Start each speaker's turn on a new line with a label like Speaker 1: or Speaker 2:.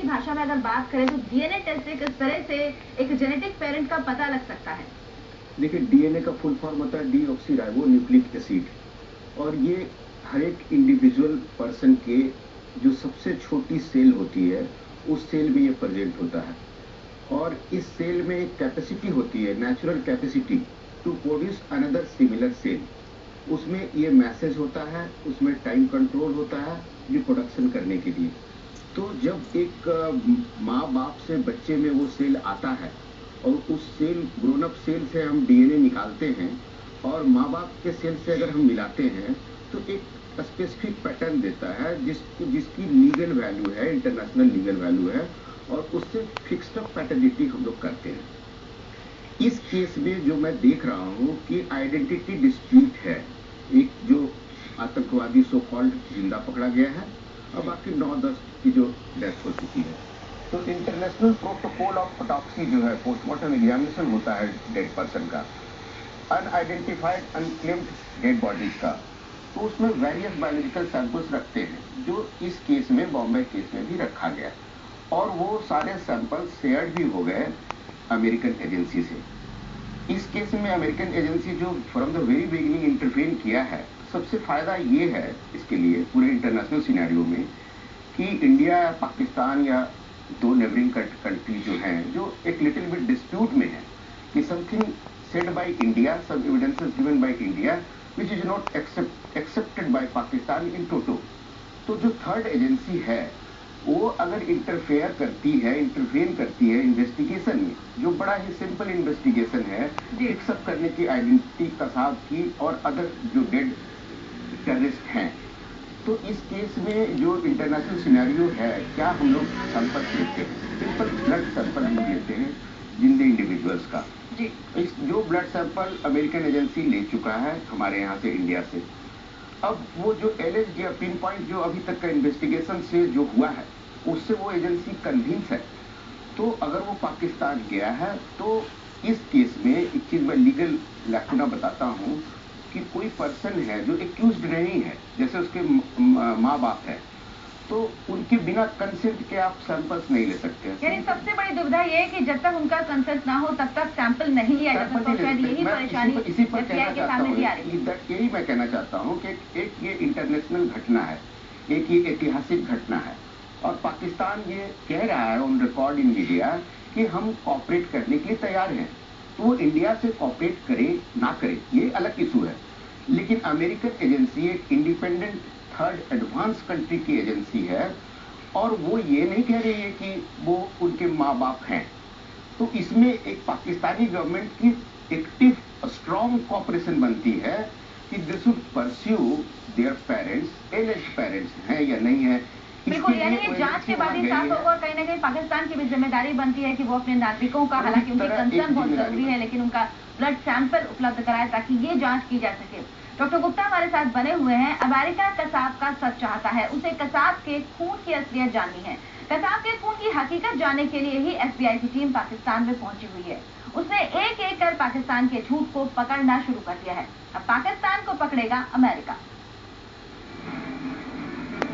Speaker 1: की भाषा में अगर बात करें तो डीएनए टेस्ट से किस तरह से एक जेनेटिक पेरेंट का पता लग सकता है?
Speaker 2: देखिए, डीएनए का फुल फॉर्म होता है डीऑक्सी न्यूक्लिक एसिड, और ये हर एक इंडिविजुअल पर्सन के जो सबसे छोटी सेल होती है उस सेल में ये प्रेजेंट होता है। और इस सेल में एक कैपेसिटी होती है, natural capacity to produce another similar cell. उसमें ये मैसेज होता है, उसमें टाइम कंट्रोल होता है रिप्रोडक्शन करने के लिए। तो जब एक माँ बाप से बच्चे में वो सेल आता है और उस सेल ग्रोन अप सेल से हम डीएनए निकालते हैं और माँ बाप के सेल से अगर हम मिलाते हैं तो एक स्पेसिफिक पैटर्न देता है जिसकी लीगल वैल्यू है, इंटरनेशनल लीगल वैल्यू है, और उससे फिक्स्ड अप पैटर्निटी हम लोग करते हैं। इस केस में जो मैं देख रहा हूँ कि आइडेंटिटी डिस्प्यूट है। एक जो आतंकवादी सो कॉल्ड जिंदा पकड़ा गया है और बाकी 9-10 की जो डेथ हो चुकी है। तो इंटरनेशनल प्रोटोकॉल ऑफ ऑटोप्सी जो है, पोस्टमार्टम एग्जामिनेशन होता है डेड पर्सन का, अनआइडेंटिफाइड अनक्लेम्ड डेड बॉडीज का, तो उसमें वेरियस बायोलॉजिकल सैंपल्स रखते हैं जो इस केस में, बॉम्बे केस में भी रखा गया, और वो सारे सैंपल शेयर्ड भी हो गए अमेरिकन एजेंसी से। इस केस में अमेरिकन एजेंसी जो from the very beginning interfere किया है, सबसे फायदा ये है इसके लिए पूरे इंटरनेशनल सिनेरियो में कि इंडिया या पाकिस्तान या दो नेबरिंग कंट्री जो हैं जो एक लिटिल बिट डिस्प्यूट में है कि something said by India, some evidences given by India which is not accepted by Pakistan in toto. तो जो थर्ड एजेंसी है वो अगर इंटरफेयर करती है इन्वेस्टिगेशन में, जो बड़ा ही सिंपल इन्वेस्टिगेशन है, फिक्सअप करने की आइडेंटिटी कसाब की और अदर जो डेड टेररिस्ट हैं, तो इस केस में जो इंटरनेशनल सिनेरियो है, क्या हम लोग सैंपल लेते हैं, सिंपल ब्लड सैंपल हम लेते हैं जिंदे इंडिविजुअल्स का।
Speaker 1: जी।
Speaker 2: इस जो ब्लड सैंपल अमेरिकन एजेंसी ले चुका है हमारे यहाँ से, इंडिया से, अब वो जो एलएच या पिन पॉइंट जो अभी तक का इन्वेस्टिगेशन से जो हुआ है उससे वो एजेंसी कन्विंस है। तो अगर वो पाकिस्तान गया है तो इस केस में एक चीज मैं लीगल लैकुना बताता हूँ कि कोई पर्सन है जो एक्यूज्ड नहीं है, जैसे उसके माँ बाप है, तो उनके बिना कंसेंट के आप सैंपल्स नहीं ले सकते।
Speaker 1: यानी सबसे बड़ी दुविधा ये है कि जब तक उनका कंसेंट ना हो तब तक सैंपल नहीं लिया जा सकता। शायद यही परेशानी
Speaker 2: इसी पर
Speaker 1: एफबीआई के सामने भी आ रही है।
Speaker 2: यही मैं कहना चाहता हूँ कि एक ये इंटरनेशनल घटना है, एक ये ऐतिहासिक घटना है, और पाकिस्तान ये कह रहा है ऑन रिकॉर्ड इन मीडिया कि हम कॉपरेट करने के लिए तैयार हैं। तो वो इंडिया से कॉपरेट करे ना करे ये अलग इशू है, लेकिन अमेरिकन एजेंसी एक इंडिपेंडेंट थर्ड एडवांस कंट्री की एजेंसी है और वो ये नहीं कह रही है कि वो उनके माँ बाप हैं। तो इसमें एक पाकिस्तानी गवर्नमेंट की एक्टिव स्ट्रॉन्ग कॉपरेशन बनती है कि they should pursue their parents, एलिज्ड parents हैं या नहीं है।
Speaker 1: बिल्कुल, यानी ये जांच के बाद ही साफ होगा और कहीं ना कहीं पाकिस्तान की भी जिम्मेदारी बनती है कि वो अपने नागरिकों का, हालांकि उनकी कंसर्न बहुत जरूरी है, लेकिन उनका ब्लड सैंपल उपलब्ध कराए ताकि ये जांच की जा सके। डॉक्टर गुप्ता हमारे साथ बने हुए हैं। अमेरिका कसाब का सच चाहता है, उसे कसाब के खून की असलियत जाननी है। कसाब के खून की हकीकत जानने के लिए ही एफबीआई की टीम पाकिस्तान में पहुंची हुई है। उसने एक एक कर पाकिस्तान के झूठ को पकड़ना शुरू कर दिया है। अब पाकिस्तान को पकड़ेगा अमेरिका।